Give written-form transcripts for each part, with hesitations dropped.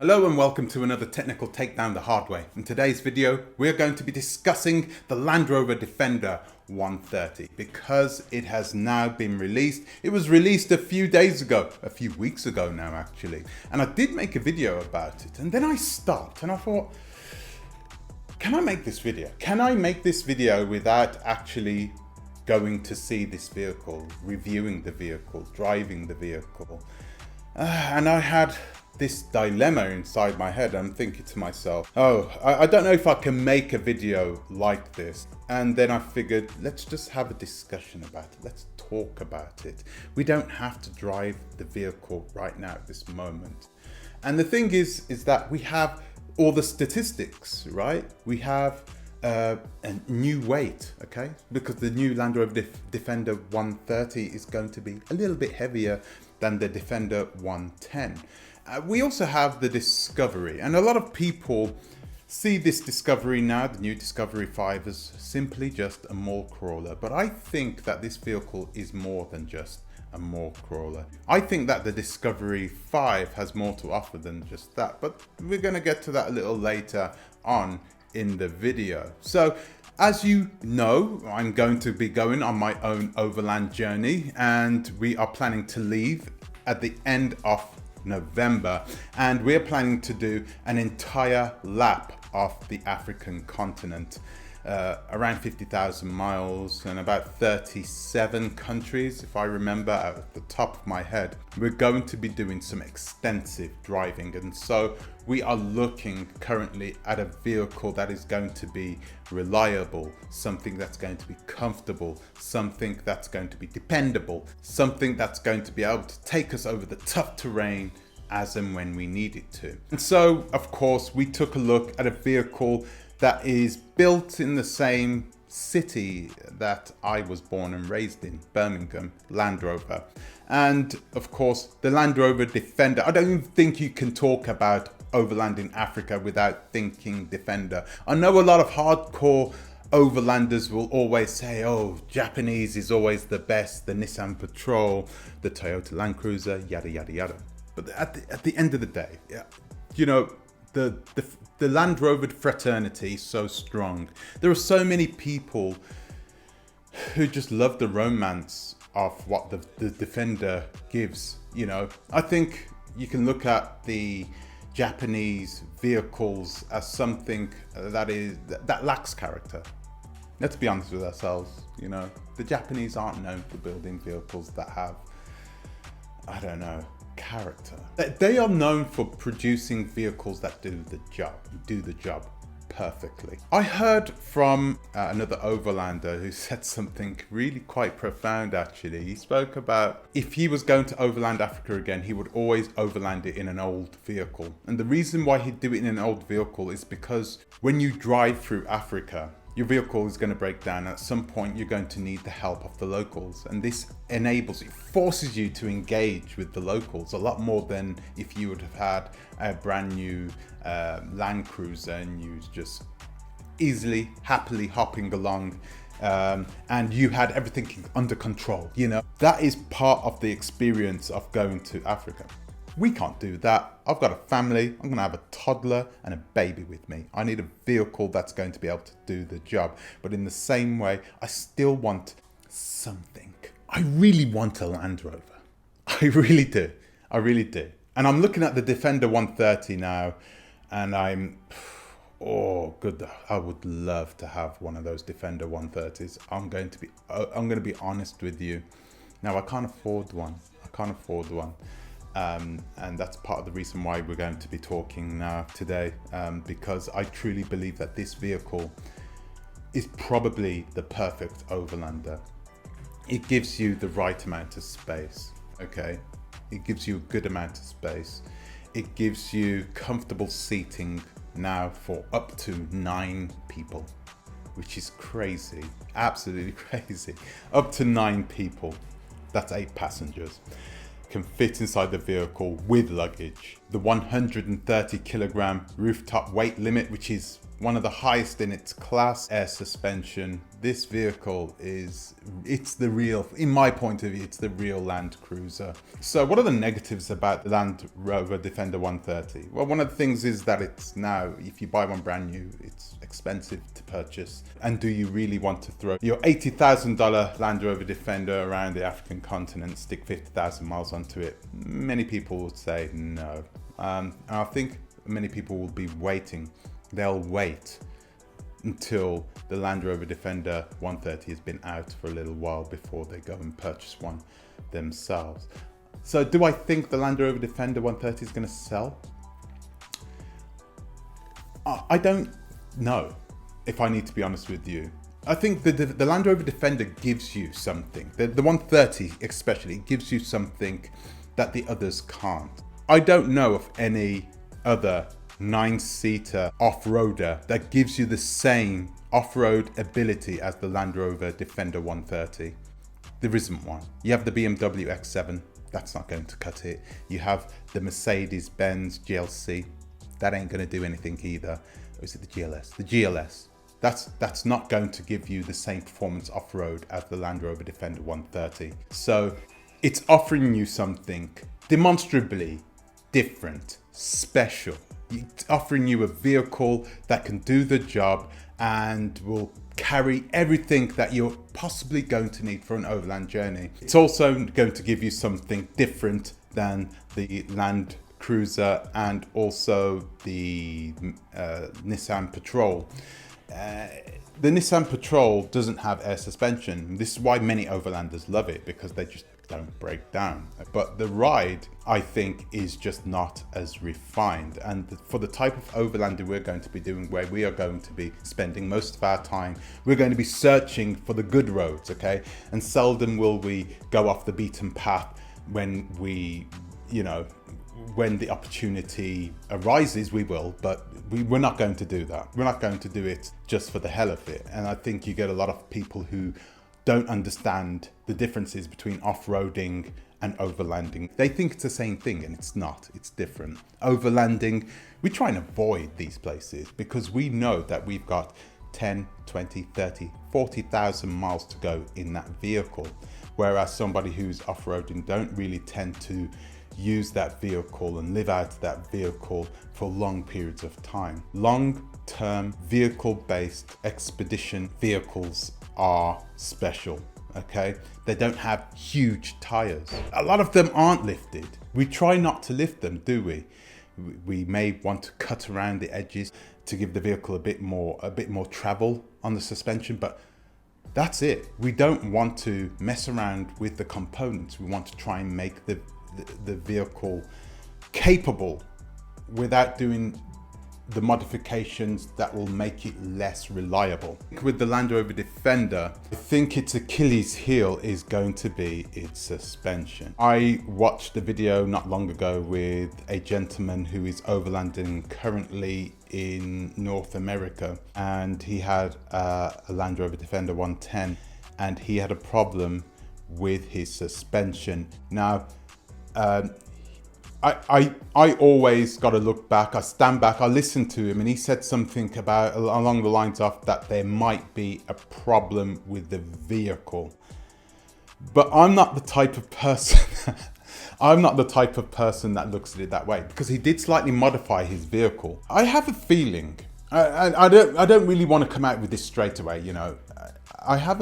Hello and welcome to another technical takedown the hard way. In today's video, we're going to be discussing the Landrover Defender 130 because it has now been released. It was released a few days ago, a few weeks ago now actually. And I did make a video about it and then I stopped and I thought, can I make this video? Can I make this video without actually going to see this vehicle, reviewing the vehicle, driving the vehicle? And I had this dilemma inside my head. I'm thinking to myself, I don't know if I can make a video like this. And then I figured, let's just have a discussion about it. Let's talk about it. We don't have to drive the vehicle right now at this moment. And the thing is that we have all the statistics, right? We have a new weight, okay? Because the new Land Rover Defender 130 is going to be a little bit heavier than the Defender 110. We also have the Discovery, and a lot of people see this Discovery now, the new Discovery 5, as simply just a mall crawler. But I think that this vehicle is more than just a mall crawler. I think that the Discovery 5 has more to offer than just that, but we're going to get to that a little later on in the video. So as you know, I'm going to be going on my own overland journey, and we are planning to leave at the end of November, and we're planning to do an entire lap of the African continent, around 50,000 miles and about 37 countries, if I remember at the top of my head. We're going to be doing some extensive driving, and so we are looking currently at a vehicle that is going to be reliable, something that's going to be comfortable, something that's going to be dependable, something that's going to be able to take us over the tough terrain as and when we need it to. And so, of course, we took a look at a vehicle that is built in the same city that I was born and raised in, Birmingham, Landrover. And of course, the Landrover Defender. I don't even think you can talk about Overland in Africa without thinking Defender. I know a lot of hardcore overlanders will always say, oh, Japanese is always the best, the Nissan Patrol, the Toyota Land Cruiser, yada, yada, yada. But at the end of the day, yeah, you know, the Land Rover fraternity is so strong. There are so many people who just love the romance of what the Defender gives. You know, I think you can look at the Japanese vehicles as something that lacks character. Let's be honest with ourselves. You know, the Japanese aren't known for building vehicles that have, I don't know, character. They are known for producing vehicles that do the job perfectly. I heard from another overlander who said something really quite profound actually. He spoke about if he was going to overland Africa again, he would always overland it in an old vehicle. And the reason why he'd do it in an old vehicle is because when you drive through Africa, your vehicle is going to break down. At some point, you're going to need the help of the locals. And this forces you to engage with the locals a lot more than if you would have had a brand new Land Cruiser and you was just easily, happily hopping along and you had everything under control. You know, that is part of the experience of going to Africa. We can't do that. I've got a family. I'm going to have a toddler and a baby with me. I need a vehicle that's going to be able to do the job. But in the same way, I still want something. I really want a Land Rover. I really do. I really do. And I'm looking at the Defender 130 now, and oh, good. I would love to have one of those Defender 130s. I'm going to be honest with you. Now, I can't afford one. And that's part of the reason why we're going to be talking now today, because I truly believe that this vehicle is probably the perfect overlander. It gives you the right amount of space, okay? It gives you a good amount of space. It gives you comfortable seating now for up to 9 people, which is crazy, absolutely crazy. Up to 9 people, that's 8 passengers. Can fit inside the vehicle with luggage. The 130 kilogram rooftop weight limit, which is one of the highest in its class. Air suspension, this vehicle it's the real, in my point of view, it's the real Land Cruiser. So what are the negatives about the Land Rover Defender 130? Well, one of the things is that it's now, if you buy one brand new, it's expensive to purchase. And do you really want to throw your $80,000 Land Rover Defender around the African continent, stick 50,000 miles onto it? Many people would say no. And I think many people will be waiting. They'll wait until the Land Rover Defender 130 has been out for a little while before they go and purchase one themselves. So do I think the Land Rover Defender 130 is going to sell? I don't know, if I need to be honest with you. I think the Land Rover Defender gives you something. The 130 especially gives you something that the others can't. I don't know of any other 9-seater off-roader that gives you the same off-road ability as the Land Rover Defender 130. There isn't one. You have the BMW X7, that's not going to cut it. You have the Mercedes-Benz GLC, that ain't going to do anything either. Or is it the GLS? The GLS. That's not going to give you the same performance off-road as the Land Rover Defender 130. So it's offering you something demonstrably different, special. It's offering you a vehicle that can do the job and will carry everything that you're possibly going to need for an overland journey. It's also going to give you something different than the Land Cruiser and also the Nissan Patrol. The Nissan Patrol doesn't have air suspension. This is why many overlanders love it, because they just don't break down. But the ride, I think, is just not as refined. And for the type of overlander we're going to be doing, where we are going to be spending most of our time, we're going to be searching for the good roads, okay? And seldom will we go off the beaten path when we, when the opportunity arises. We will, but we're not going to do that. We're not going to do it just for the hell of it. And I think you get a lot of people who don't understand the differences between off-roading and overlanding. They think it's the same thing, and it's not. It's different. Overlanding, we try and avoid these places because we know that we've got 10, 20, 30, 40,000 miles to go in that vehicle. Whereas somebody who's off-roading don't really tend to use that vehicle and live out that vehicle for long periods of time. Long-term vehicle-based expedition vehicles are special, okay? They don't have huge tires. A lot of them aren't lifted. We try not to lift them, do we? We may want to cut around the edges to give the vehicle a bit more travel on the suspension, but that's it. We don't want to mess around with the components. We want to try and make the vehicle capable without doing the modifications that will make it less reliable. With the Land Rover Defender, I think its Achilles heel is going to be its suspension. I watched a video not long ago with a gentleman who is overlanding currently in North America, and he had a Land Rover Defender 110, and he had a problem with his suspension. Now, I always got to look back. I stand back, I listen to him, and he said something about along the lines of that there might be a problem with the vehicle. But I'm not the type of person I'm not the type of person that looks at it that way, because he did slightly modify his vehicle. I have a feeling, I don't really want to come out with this straight away, I have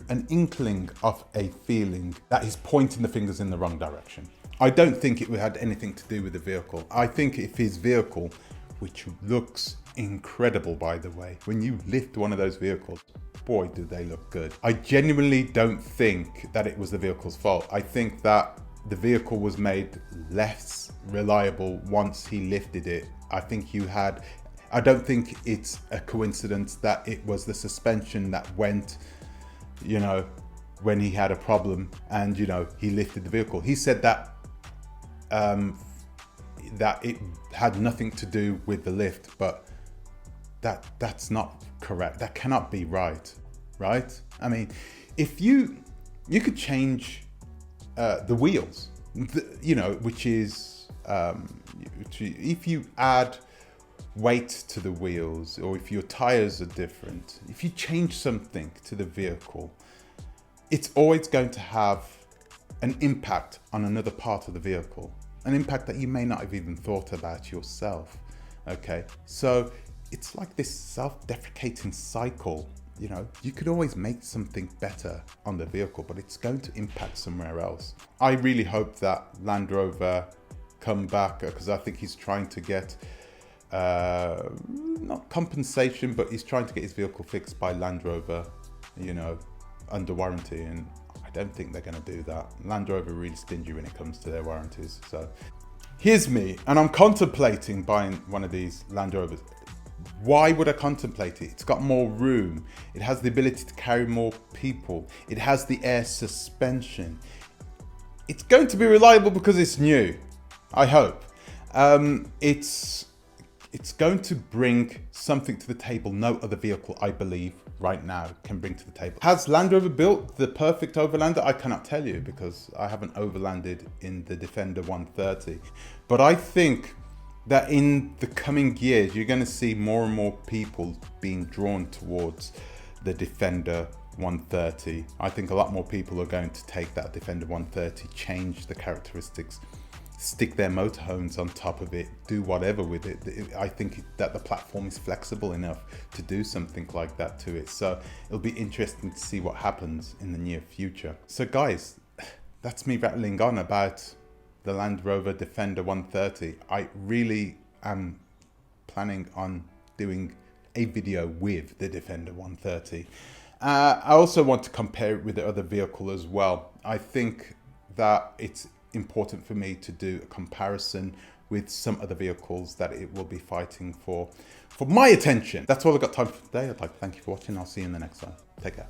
an inkling of a feeling that he's pointing the fingers in the wrong direction. I don't think it had anything to do with the vehicle. I think if his vehicle, which looks incredible by the way, when you lift one of those vehicles, boy do they look good. I genuinely don't think that it was the vehicle's fault. I think that the vehicle was made less reliable once he lifted it. I don't think it's a coincidence that it was the suspension that went, when he had a problem and, he lifted the vehicle. He said that that it had nothing to do with the lift, but that's not correct. That cannot be right? I mean, if you could change the wheels, which is if you add weight to the wheels, or if your tires are different, if you change something to the vehicle, it's always going to have an impact on another part of the vehicle, an impact that you may not have even thought about yourself. Okay, so it's like this self-deprecating cycle. You know, you could always make something better on the vehicle, but it's going to impact somewhere else. I really hope that Land Rover come back, because I think he's trying to get not compensation, but he's trying to get his vehicle fixed by Land Rover, you know, under warranty, and I don't think they're going to do that. Land Rover are really stingy when it comes to their warranties. So here's me, and I'm contemplating buying one of these Land Rovers. Why would I contemplate it? It's got more room. It has the ability to carry more people. It has the air suspension. It's going to be reliable because it's new, I hope. It's going to bring something to the table no other vehicle, I believe, right now can bring to the table. Has Land Rover built the perfect Overlander? I cannot tell you because I haven't overlanded in the Defender 130. But I think that in the coming years, you're going to see more and more people being drawn towards the Defender 130. I think a lot more people are going to take that Defender 130, change the characteristics, stick their motorhomes on top of it, do whatever with it. I think that the platform is flexible enough to do something like that to it. So it'll be interesting to see what happens in the near future. So guys, that's me rattling on about the Land Rover Defender 130. I really am planning on doing a video with the Defender 130. I also want to compare it with the other vehicle as well. I think that it's important for me to do a comparison with some other vehicles that it will be fighting for my attention. That's all I've got time for today. I'd like to thank you for watching. I'll see you in the next one. Take care.